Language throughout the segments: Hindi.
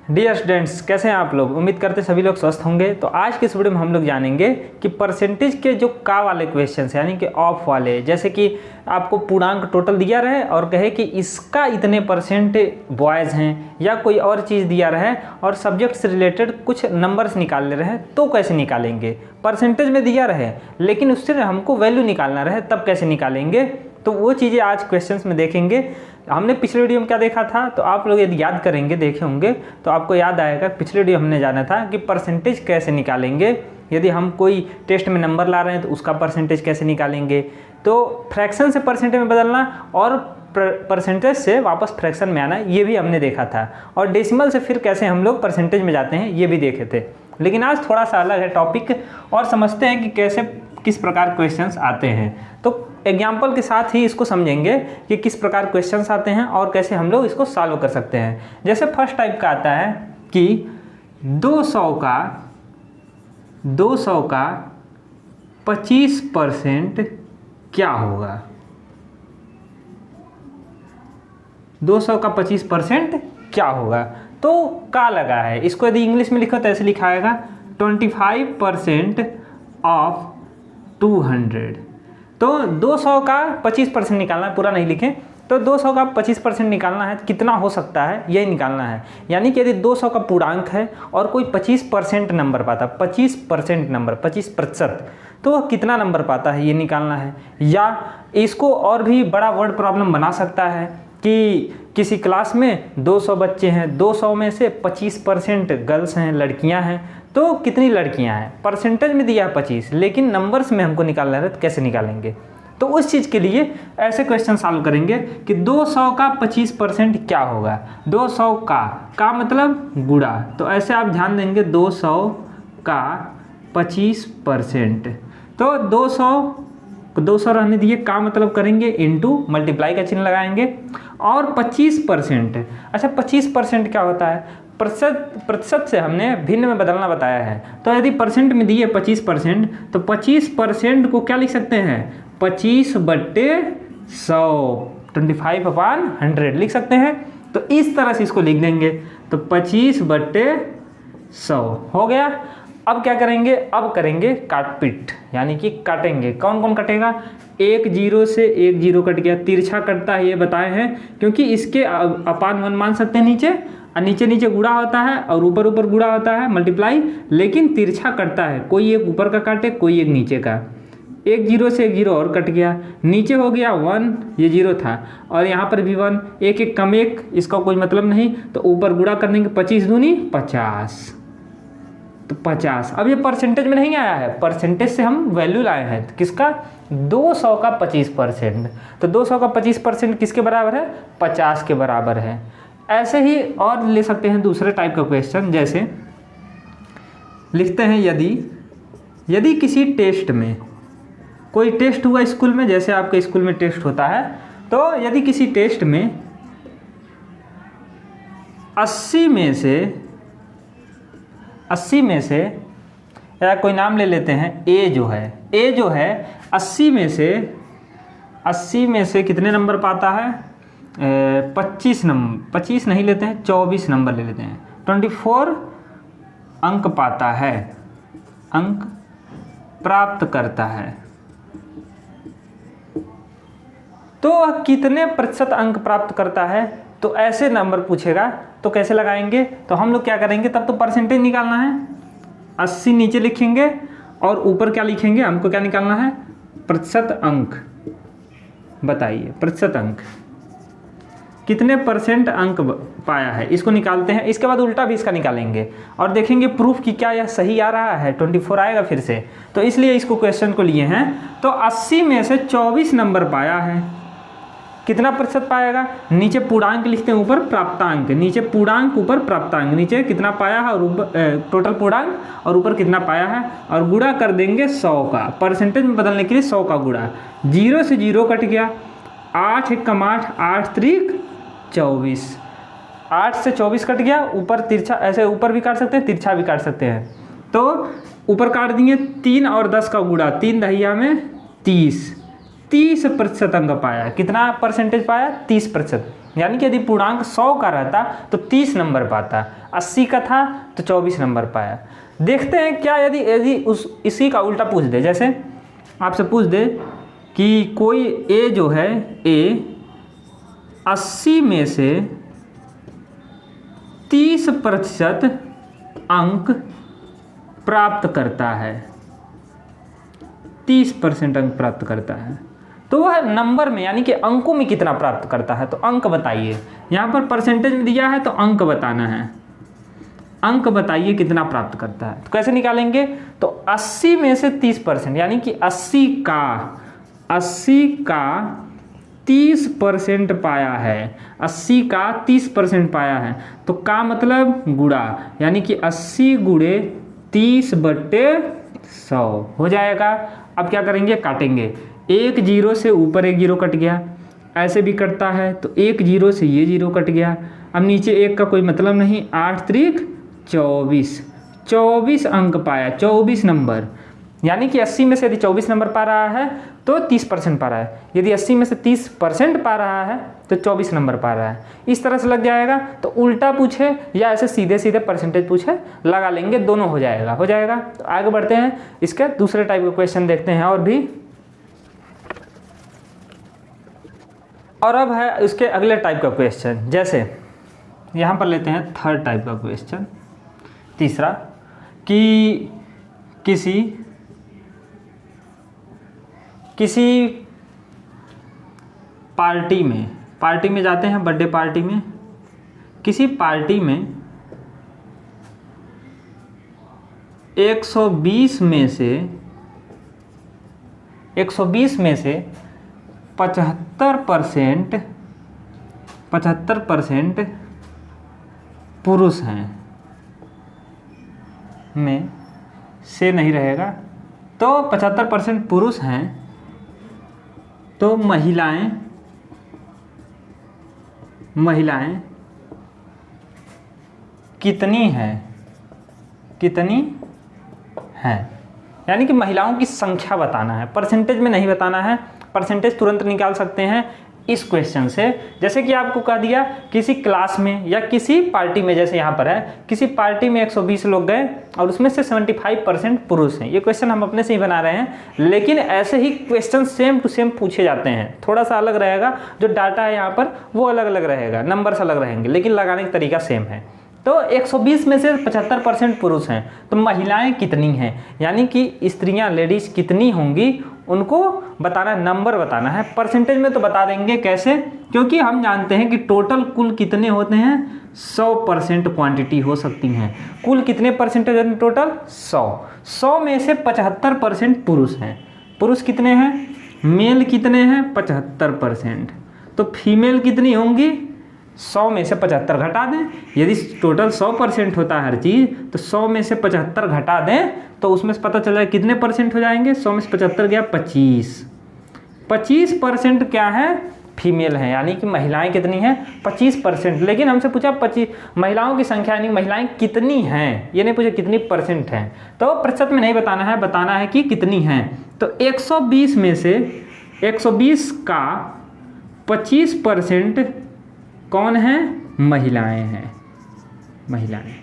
डियर स्टूडेंट्स, कैसे हैं आप लोग। उम्मीद करते सभी लोग स्वस्थ होंगे। तो आज के इस वीडियो में हम लोग जानेंगे कि परसेंटेज के जो का वाले क्वेश्चन यानी कि ऑफ वाले, जैसे कि आपको पूर्णांक टोटल दिया रहे और कहे कि इसका इतने परसेंट बॉयज़ हैं या कोई और चीज़ दिया रहे और सब्जेक्ट से रिलेटेड कुछ नंबर्स निकाल ले रहे हैं, तो कैसे निकालेंगे। परसेंटेज में दिया रहे लेकिन उससे हमको वैल्यू निकालना रहे, तब कैसे निकालेंगे। तो वो चीज़ें आज क्वेश्चंस में देखेंगे। हमने पिछले वीडियो में क्या देखा था, तो आप लोग यदि याद करेंगे, देखे होंगे तो आपको याद आएगा। पिछले वीडियो हमने जाना था कि परसेंटेज कैसे निकालेंगे। यदि हम कोई टेस्ट में नंबर ला रहे हैं तो उसका परसेंटेज कैसे निकालेंगे। तो फ्रैक्शन से परसेंटेज में बदलना और परसेंटेज से वापस फ्रैक्शन में आना, ये भी हमने देखा था। और डेसिमल से फिर कैसे हम लोग परसेंटेज में जाते हैं, ये भी देखे थे। लेकिन आज थोड़ा सा अलग है टॉपिक, और समझते हैं कि कैसे किस प्रकार क्वेश्चंस आते हैं। तो एग्जाम्पल के साथ ही इसको समझेंगे कि किस प्रकार क्वेश्चंस आते हैं और कैसे हम लोग इसको सॉल्व कर सकते हैं। जैसे फर्स्ट टाइप का आता है कि 200 का 25% क्या होगा। 200 का 25% क्या होगा। तो का लगा है, इसको यदि इंग्लिश में लिखो तो ऐसे लिखा आएगा 25% ऑफ 200। तो 200 का 25% निकालना है, पूरा नहीं लिखें। तो 200 का 25% निकालना है, कितना हो सकता है यही निकालना है। यानी कि यदि 200 का पूर्णांक है और कोई 25% नंबर पाता, 25% नंबर 25%, तो वह कितना नंबर पाता है ये निकालना है। या इसको और भी बड़ा वर्ड प्रॉब्लम बना सकता है कि किसी क्लास में 200 बच्चे हैं, 200 में से 25% गर्ल्स हैं, लड़कियां हैं, तो कितनी लड़कियां हैं। परसेंटेज में दिया है 25, लेकिन नंबर्स में हमको निकालना है, तो कैसे निकालेंगे। तो उस चीज़ के लिए ऐसे क्वेश्चन सॉल्व करेंगे कि 200 का 25% क्या होगा। 200 का मतलब गुणा, तो ऐसे आप ध्यान देंगे 200 का 25%। तो 200 रहने दिए, का मतलब करेंगे इनटू, मल्टीप्लाई का चिन्ह लगाएंगे। और 25%, अच्छा 25% क्या होता है, प्रतिशत से हमने भिन्न में बदलना बताया है। तो यदि परसेंट में दिए 25%, तो 25% को क्या लिख सकते हैं, 25/100, 25/100 लिख सकते हैं। तो इस तरह से इसको लिख देंगे, तो 25/100 हो गया। अब क्या करेंगे, अब करेंगे काटपीट, यानी कि काटेंगे। कौन कौन कटेगा, 1 0 से 1 0 कट गया। तिरछा कटता है ये बताए हैं, क्योंकि इसके अपान 1 मान सकते हैं नीचे, और नीचे नीचे गुणा होता है और ऊपर ऊपर गुणा होता है, मल्टीप्लाई। लेकिन तिरछा कटता है, कोई एक ऊपर का काटे, कोई एक नीचे का। 1 0 से 1 0 और कट गया, नीचे हो गया 1, ये 0 था, और यहाँ पर भी 1, एक एक कम एक, इसका कोई मतलब नहीं। तो ऊपर गुणा करने के 25 दूनी 50, तो 50। अब ये परसेंटेज में नहीं आया है, परसेंटेज से हम वैल्यू लाए हैं। तो किसका, 200 का 25%। तो 200 का 25% किसके बराबर है, 50 के बराबर है। ऐसे ही और ले सकते हैं दूसरे टाइप का क्वेश्चन। जैसे लिखते हैं, यदि किसी टेस्ट में, कोई टेस्ट हुआ स्कूल में, जैसे आपके स्कूल में टेस्ट होता है, तो यदि किसी टेस्ट में 80 में से या कोई नाम ले लेते हैं, ए जो है 80 में से कितने नंबर पाता है, 25 नहीं लेते हैं, 24 नंबर ले लेते हैं। 24 अंक पाता है, अंक प्राप्त करता है। तो वह कितने प्रतिशत अंक प्राप्त करता है, तो ऐसे नंबर पूछेगा तो कैसे लगाएंगे। तो हम लोग क्या करेंगे, तब तो परसेंटेज निकालना है, 80 नीचे लिखेंगे और ऊपर क्या लिखेंगे, हमको क्या निकालना है, प्रतिशत अंक। बताइए प्रतिशत अंक, कितने परसेंट अंक पाया है, इसको निकालते हैं। इसके बाद उल्टा भी इसका निकालेंगे और देखेंगे प्रूफ कि क्या यह सही आ रहा है। 24 आएगा फिर से, तो इसलिए इसको क्वेश्चन को लिए हैं। तो 80 में से 24 नंबर पाया है, कितना प्रतिशत पाएगा, नीचे पूर्णांक लिखते हैं, ऊपर प्राप्तांक, नीचे पूर्णांक ऊपर प्राप्तांक, नीचे कितना पाया है और ऊपर टोटल पूर्णांक और ऊपर कितना पाया है, और गुणा कर देंगे 100 का। परसेंटेज में बदलने के लिए 100 का गुणा, 0 से 0 कट गया, 8 1 8, 8 3 24, 8 से 24 कट गया। ऊपर तिरछा, ऐसे ऊपर भी काट सकते हैं, तिरछा भी काट सकते हैं। तो ऊपर काट दिए 3 और 10 का गुणा, 3 दहिया में 30 प्रतिशत अंक पाया। कितना परसेंटेज पाया, 30%। यानी कि यदि पूर्णांक 100 का रहता तो 30 नंबर पाता, 80 का था तो 24 नंबर पाया। देखते हैं क्या यदि यदि इसी का उल्टा पूछ दे, जैसे आपसे पूछ दे कि कोई ए जो है ए 80 में से 30% अंक प्राप्त करता है, 30% अंक प्राप्त करता है, तो वह नंबर में यानी कि अंकों में कितना प्राप्त करता है, तो अंक बताइए। यहाँ पर परसेंटेज में दिया है तो अंक बताना है, अंक बताइए कितना प्राप्त करता है। तो कैसे निकालेंगे, तो 80 में से 30% यानी कि 80 का 30% पाया है, 80 का 30% पाया है, तो का मतलब गुणा, यानी कि 80 गुणे 30/100 हो जाएगा। अब क्या करेंगे, काटेंगे, एक जीरो से ऊपर एक जीरो कट गया, ऐसे भी कटता है, तो एक जीरो से ये जीरो कट गया। अब नीचे एक का कोई मतलब नहीं, 8 त्रिक 24, 24 अंक पाया, 24 नंबर, यानी कि 80 में से यदि 24 नंबर पा रहा है तो 30% पा रहा है, यदि 80 में से 30% पा रहा है तो 24 नंबर पा रहा है। इस तरह से लग जाएगा। तो उल्टा पूछे या ऐसे सीधे सीधे परसेंटेज पूछे, लगा लेंगे, दोनों हो जाएगा, हो जाएगा। तो आगे बढ़ते हैं, इसके दूसरे टाइप के क्वेश्चन देखते हैं और भी। और अब है इसके अगले टाइप का क्वेश्चन, जैसे यहाँ पर लेते हैं थर्ड टाइप का क्वेश्चन, तीसरा, कि किसी पार्टी में जाते हैं, बर्थडे पार्टी में, किसी पार्टी में 120 में से 75% पुरुष हैं, में से नहीं रहेगा, तो 75% पुरुष हैं, तो महिलाएं कितनी हैं, यानी कि महिलाओं की संख्या बताना है, परसेंटेज में नहीं बताना है। परसेंटेज तुरंत निकाल सकते हैं इस क्वेश्चन से। जैसे कि आपको कह दिया किसी क्लास में या किसी पार्टी में, जैसे यहाँ पर है, किसी पार्टी में 120 लोग गए और उसमें से 75% पुरुष हैं। ये क्वेश्चन हम अपने से ही बना रहे हैं, लेकिन ऐसे ही क्वेश्चन सेम टू सेम पूछे जाते हैं, थोड़ा सा अलग रहेगा, जो डाटा है यहाँ पर वो अलग अलग रहेगा, नंबर्स अलग रहेंगे, लेकिन लगाने का तरीका सेम है। तो 120 में से 75% पुरुष हैं, तो महिलाएं कितनी हैं, यानी कि स्त्रियां, लेडीज कितनी होंगी, उनको बताना, नंबर बताना है। परसेंटेज में तो बता देंगे, कैसे, क्योंकि हम जानते हैं कि टोटल कुल कितने होते हैं, 100% क्वांटिटी हो सकती हैं। कुल कितने परसेंटेज हैं टोटल, 100 में से 75% पुरुष हैं। पुरुष कितने हैं, मेल कितने हैं, 75%, तो फीमेल कितनी होंगी, 100 में से 75 घटा दें। यदि टोटल 100% होता है हर चीज़, तो 100 में से 75 घटा दें तो उसमें से पता चल जाए कितने परसेंट हो जाएंगे। 100 में से 75 गया 25% क्या है, फीमेल हैं, यानी कि महिलाएं कितनी हैं, 25%। लेकिन हमसे पूछा 25 महिलाओं की संख्या, यानी महिलाएं कितनी हैं, ये नहीं पूछा कितनी परसेंट हैं। तो प्रतिशत में नहीं बताना है, बताना है कि कितनी हैं। तो 120 में से 120 का 25% कौन है, महिलाएं हैं, महिलाएं।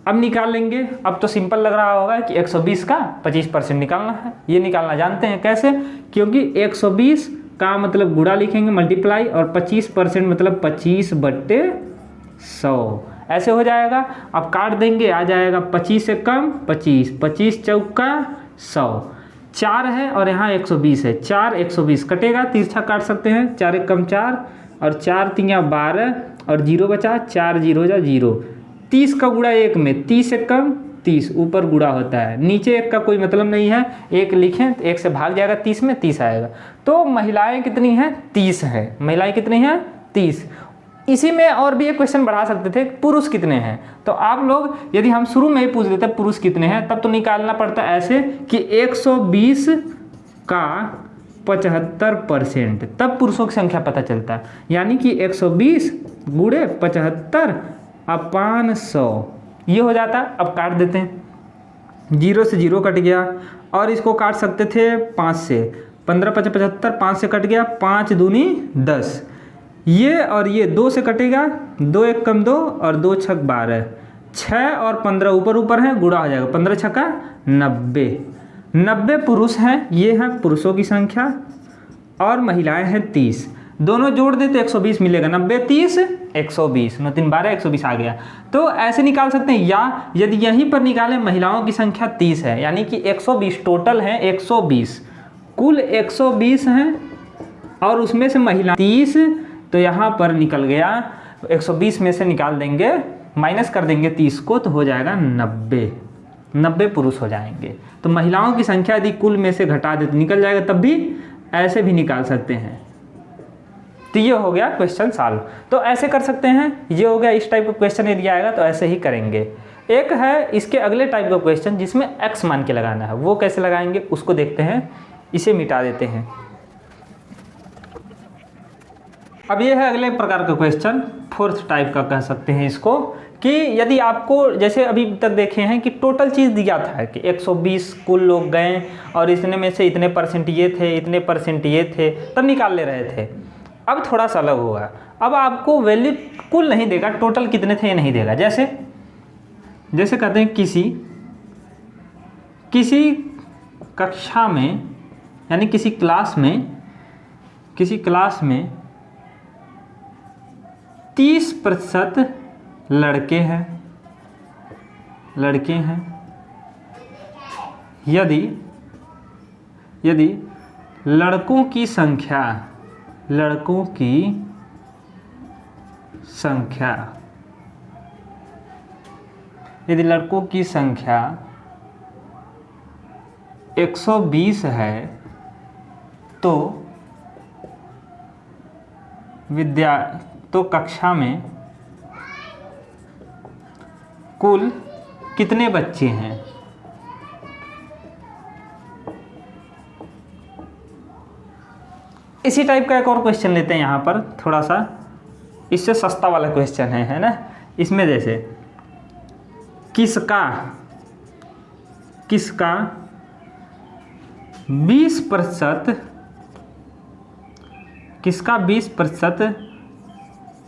अब निकाल लेंगे। अब तो सिंपल लग रहा होगा कि 120 का 25% निकालना है। ये निकालना जानते हैं कैसे, क्योंकि 120 का मतलब गुणा लिखेंगे, मल्टीप्लाई, और 25% मतलब 25/100, ऐसे हो जाएगा। अब काट देंगे, आ जाएगा 25 से कम 25, 25 चौका 100, 4 है और यहाँ 120 है, 4 120 कटेगा, तिरछा काट सकते हैं, 4 एक कम 4 और 4 3 12 और 0 बचा, 4 0 जा 0। 30 का गुणा 1 में, 30 एक कम 30, ऊपर गुणा होता है, नीचे 1 का कोई मतलब नहीं है, 1 लिखें तो 1 से भाग जाएगा 30 में, 30 आएगा। तो महिलाएं कितनी हैं, 30 है। महिलाएं कितनी हैं, 30। इसी में और भी एक क्वेश्चन बढ़ा सकते थे, पुरुष कितने हैं। तो आप लोग यदि हम शुरू में ही पूछ देते पुरुष कितने हैं, तब तो निकालना पड़ता ऐसे कि 120 का 75%, तब पुरुषों की संख्या पता चलता है। यानी कि 120 गुणे 75/100 ये हो जाता। अब काट देते हैं, 0 से 0 कट गया, और इसको काट सकते थे 5 से, 15 5 75, 5 से कट गया, 5 दूनी 10, ये और ये 2 से कटेगा, 2 एक कम 2 और 2 छक 12, 6 और 15 ऊपर ऊपर है, गुणा हो जाएगा, 15 छक्का 90। 90 पुरुष हैं, ये है पुरुषों की संख्या, और महिलाएं हैं 30। दोनों जोड़ दे तो 120 मिलेगा, 90 30 120, 9 3 12 120 आ गया। तो ऐसे निकाल सकते हैं, या यदि यहीं पर निकालें महिलाओं की संख्या 30 है, यानी कि 120 टोटल है, 120 कुल 120 हैं और उसमें से महिला 30, तो यहाँ पर निकल गया 120 में से निकाल देंगे, माइनस कर देंगे 30 को, तो हो जाएगा 90 पुरुष हो जाएंगे। तो महिलाओं की संख्या यदि कुल में से घटा दे तो निकल जाएगा, तब भी ऐसे भी निकाल सकते हैं। तो ये हो गया क्वेश्चन सॉल्व। तो ऐसे कर सकते हैं, ये हो गया, इस टाइप का क्वेश्चन यदि आएगा तो ऐसे ही करेंगे। एक है इसके अगले टाइप का क्वेश्चन जिसमें x मान के लगाना है, वो कैसे लगाएंगे उसको देखते हैं। इसे मिटा देते हैं। अब ये है अगले प्रकार का क्वेश्चन, फोर्थ टाइप का कह सकते हैं इसको, कि यदि आपको जैसे अभी तक देखे हैं कि टोटल चीज़ दिया था कि 120 कुल लोग गए और इतने में से इतने परसेंट ये थे, इतने परसेंट ये थे, तब निकाल ले रहे थे। अब थोड़ा सा अलग होगा, अब आपको वैल्यू कुल नहीं देगा, टोटल कितने थे ये नहीं देगा। जैसे कहते हैं किसी कक्षा में, यानी किसी क्लास में 30% लड़के हैं, यदि लड़कों की संख्या 120 है तो कक्षा में कुल कितने बच्चे हैं। इसी टाइप का एक और क्वेश्चन लेते हैं यहाँ पर, थोड़ा सा इससे सस्ता वाला क्वेश्चन है ना। इसमें जैसे किसका 20%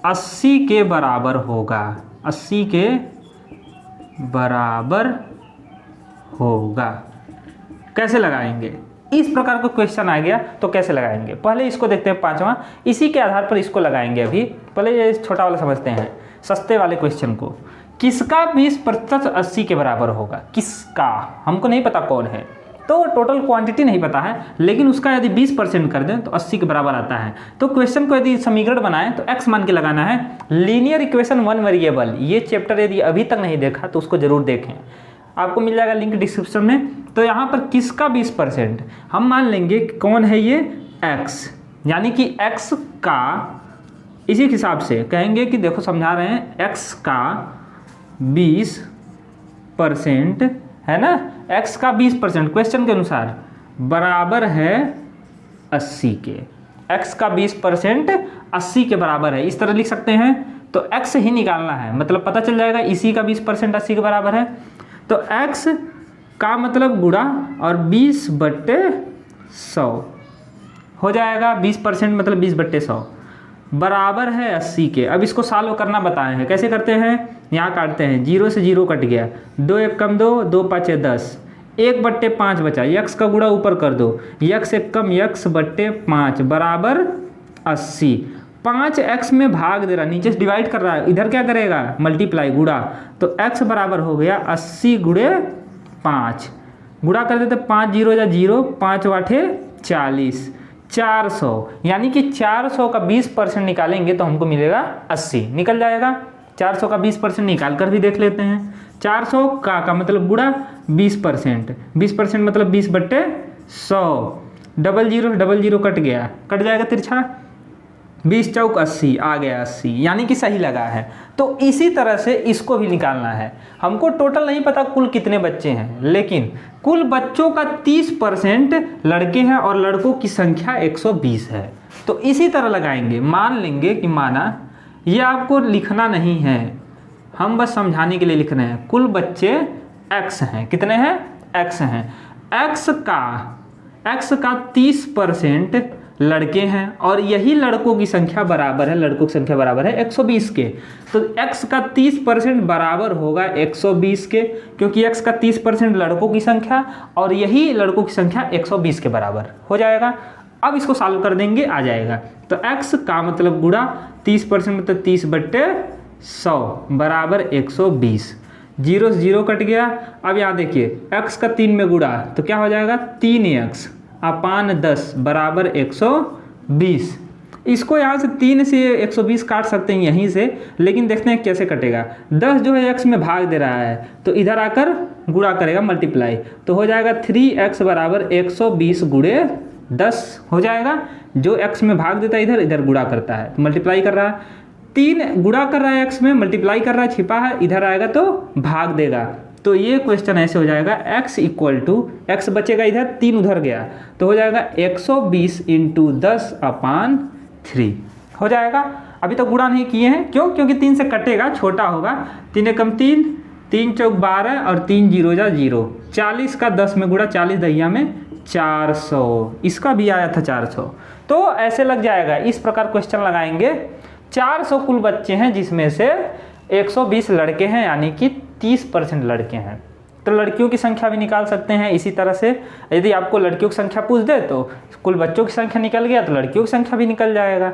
80 के बराबर होगा, 80 के बराबर होगा, कैसे लगाएंगे। इस प्रकार का क्वेश्चन आ गया तो कैसे लगाएंगे, पहले इसको देखते हैं पांचवा, इसी के आधार पर इसको लगाएंगे। अभी पहले ये छोटा वाला समझते हैं, सस्ते वाले क्वेश्चन को। किसका 20% 80 के बराबर होगा, किसका, हमको नहीं पता कौन है, तो टोटल क्वांटिटी नहीं पता है, लेकिन उसका यदि 20% कर दें तो 80 के बराबर आता है। तो क्वेश्चन को यदि समीकरण बनाएं तो x मान के लगाना है। लीनियर इक्वेशन 1 वेरिएबल, ये चैप्टर यदि अभी तक नहीं देखा तो उसको जरूर देखें, आपको मिल जाएगा लिंक डिस्क्रिप्शन में। तो यहाँ पर किसका 20% हम मान लेंगे कि कौन है ये x, यानी कि x का, इसी हिसाब से कहेंगे कि देखो समझा रहे हैं, x का 20% है ना, x का 20% क्वेश्चन के अनुसार बराबर है 80 के, x का 20% 80 के बराबर है, इस तरह लिख सकते हैं। तो x ही निकालना है, मतलब पता चल जाएगा इसी का 20% 80 के बराबर है, तो x का मतलब गुणा और 20/100 हो जाएगा, 20% मतलब 20/100 बराबर है 80 के। अब इसको सॉल्व करना बताए हैं, कैसे करते हैं, यहाँ काटते हैं, 0 से 0 कट गया, 2 1 कम 2, 2 5 10, 1/5 बचा, x का गुणा ऊपर कर दो, x 1 कम x/5 बराबर 80। 5x में भाग दे रहा, नीचे से डिवाइड कर रहा है, इधर क्या करेगा मल्टीप्लाई गुणा, तो x बराबर हो गया 80 गुणे 5, गुणा कर देते 5 0 या 0, 5 8 40, 400, यानी कि 400 का 20% निकालेंगे तो हमको मिलेगा 80, निकल जाएगा। 400 का 20% निकाल कर भी देख लेते हैं। 400 का मतलब गुणा 20%, 20% मतलब 20/100, 00 कट गया, कट जाएगा तिरछा, 20 चौक 80 आ गया 80, यानी कि सही लगा है। तो इसी तरह से इसको भी निकालना है। हमको टोटल नहीं पता कुल कितने बच्चे हैं, लेकिन कुल बच्चों का 30% लड़के हैं और लड़कों की संख्या 120 है। तो इसी तरह लगाएंगे, मान लेंगे कि माना, ये आपको लिखना नहीं है, हम बस समझाने के लिए लिख रहे हैं, कुल बच्चे x हैं, कितने हैं x हैं, x का 30% लड़के हैं और यही लड़कों की संख्या बराबर है, लड़कों की संख्या बराबर है 120 के, तो x का 30% बराबर होगा 120 के, क्योंकि x का 30% लड़कों की संख्या और यही लड़कों की संख्या 120 के बराबर हो जाएगा। अब इसको सॉल्व कर देंगे, आ जाएगा। तो x का मतलब गुणा 30% मतलब 30/100 बराबर 120, 0 से 0 कट गया। अब यहाँ देखिए x का 3 में गुणा तो क्या हो जाएगा 3x अपान 10 बराबर 120। इसको यहाँ से 3 से 120 काट सकते हैं यहीं से, लेकिन देखते हैं कैसे कटेगा। 10 जो है x में भाग दे रहा है तो इधर आकर गुणा करेगा, मल्टीप्लाई, तो हो जाएगा 3x बराबर 120 गुणे 10 हो जाएगा। जो x में भाग देता है इधर, इधर गुणा करता है तो मल्टीप्लाई कर रहा है, 3 गुणा कर रहा है x में, मल्टीप्लाई कर रहा है, छिपा है, इधर आएगा तो भाग देगा। तो ये क्वेश्चन ऐसे हो जाएगा x इक्वल टू, x बचेगा इधर, 3 उधर गया तो हो जाएगा 120 × 10/3 हो जाएगा। अभी तो गुणा नहीं किए हैं, क्यों? क्योंकि 3 से कटेगा, छोटा होगा। 3 एकम 3, 3 चौक 12 और 3 0 जा 0, 40 का 10 में गुणा, 40 दहिया में 400, इसका भी आया था 400। तो ऐसे लग जाएगा, इस प्रकार क्वेश्चन लगाएंगे। 400 कुल बच्चे हैं जिसमें से 120 लड़के हैं, यानी कि 30% लड़के हैं। तो लड़कियों की संख्या भी निकाल सकते हैं इसी तरह से। यदि आपको लड़कियों की संख्या पूछ दे तो कुल बच्चों की संख्या निकल गया तो लड़कियों की संख्या भी निकल जाएगा।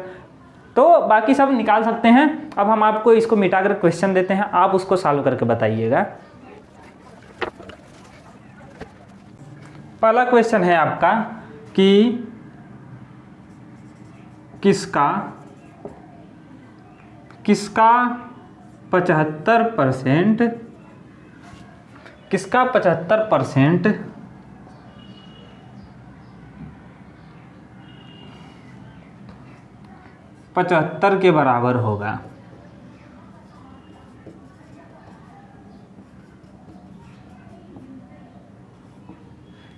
तो बाकी सब निकाल सकते हैं। अब हम आपको इसको मिटाकर क्वेश्चन देते हैं, आप उसको सॉल्व करके बताइएगा। पहला क्वेश्चन है आपका कि किसका 75% किसका 75% के बराबर होगा।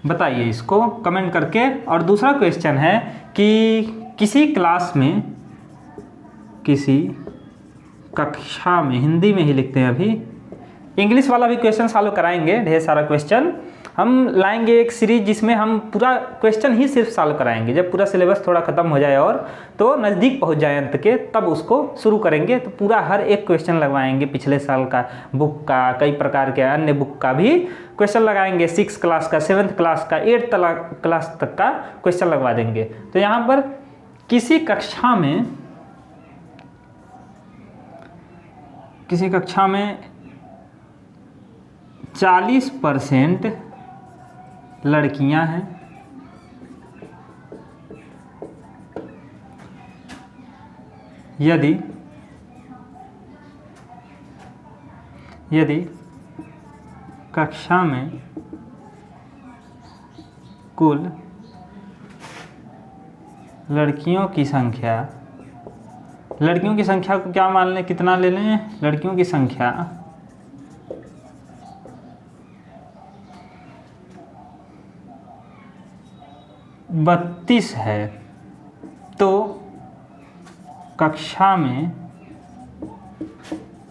बताइए इसको कमेंट करके। और दूसरा क्वेश्चन है कि किसी क्लास में, किसी कक्षा में, हिंदी में ही लिखते हैं, अभी इंग्लिश वाला भी क्वेश्चन सॉल्व कराएंगे। ढेर सारा क्वेश्चन हम लाएंगे, एक सीरीज जिसमें हम पूरा क्वेश्चन ही सिर्फ सॉल्व कराएंगे। जब पूरा सिलेबस थोड़ा खत्म हो जाए और तो नज़दीक पहुंच जाए अंत के, तब उसको शुरू करेंगे। तो पूरा हर एक क्वेश्चन लगवाएंगे, पिछले साल का, बुक का, कई प्रकार के अन्य बुक का भी क्वेश्चन लगाएंगे। 6th क्लास का, 7th क्लास का, 8th क्लास तक का क्वेश्चन लगवा देंगे। तो यहाँ पर किसी कक्षा में 40% लड़कियां हैं, यदि कक्षा में कुल लड़कियों की संख्या को क्या मान लें, कितना ले लें, लड़कियों की संख्या 32 है, तो कक्षा में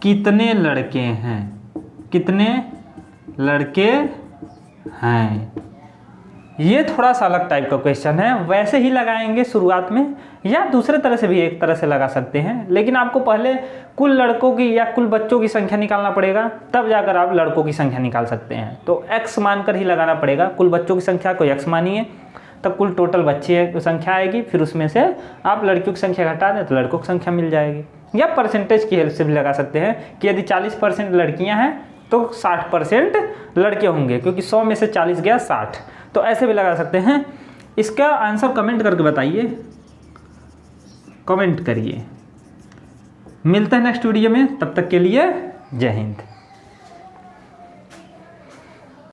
कितने लड़के हैं, कितने लड़के हैं। ये थोड़ा सा अलग टाइप का क्वेश्चन है, वैसे ही लगाएंगे शुरुआत में, या दूसरे तरह से भी एक तरह से लगा सकते हैं। लेकिन आपको पहले कुल लड़कों की या कुल बच्चों की संख्या निकालना पड़ेगा, तब जाकर आप लड़कों की संख्या निकाल सकते हैं। तो x मानकर ही लगाना पड़ेगा। कुल बच्चों की संख्या को x मानिए, तब कुल टोटल बच्चे की संख्या आएगी, फिर उसमें से आप लड़कियों की संख्या घटा दें तो लड़कों की संख्या मिल जाएगी। या परसेंटेज की हेल्प से भी लगा सकते हैं कि यदि 40% लड़कियां हैं तो 60% लड़के होंगे, क्योंकि 100 में से 40 गया 60। तो ऐसे भी लगा सकते हैं। इसका आंसर कमेंट करके बताइए, कमेंट करिए। मिलते हैं नेक्स्ट वीडियो में, तब तक के लिए जय हिंद।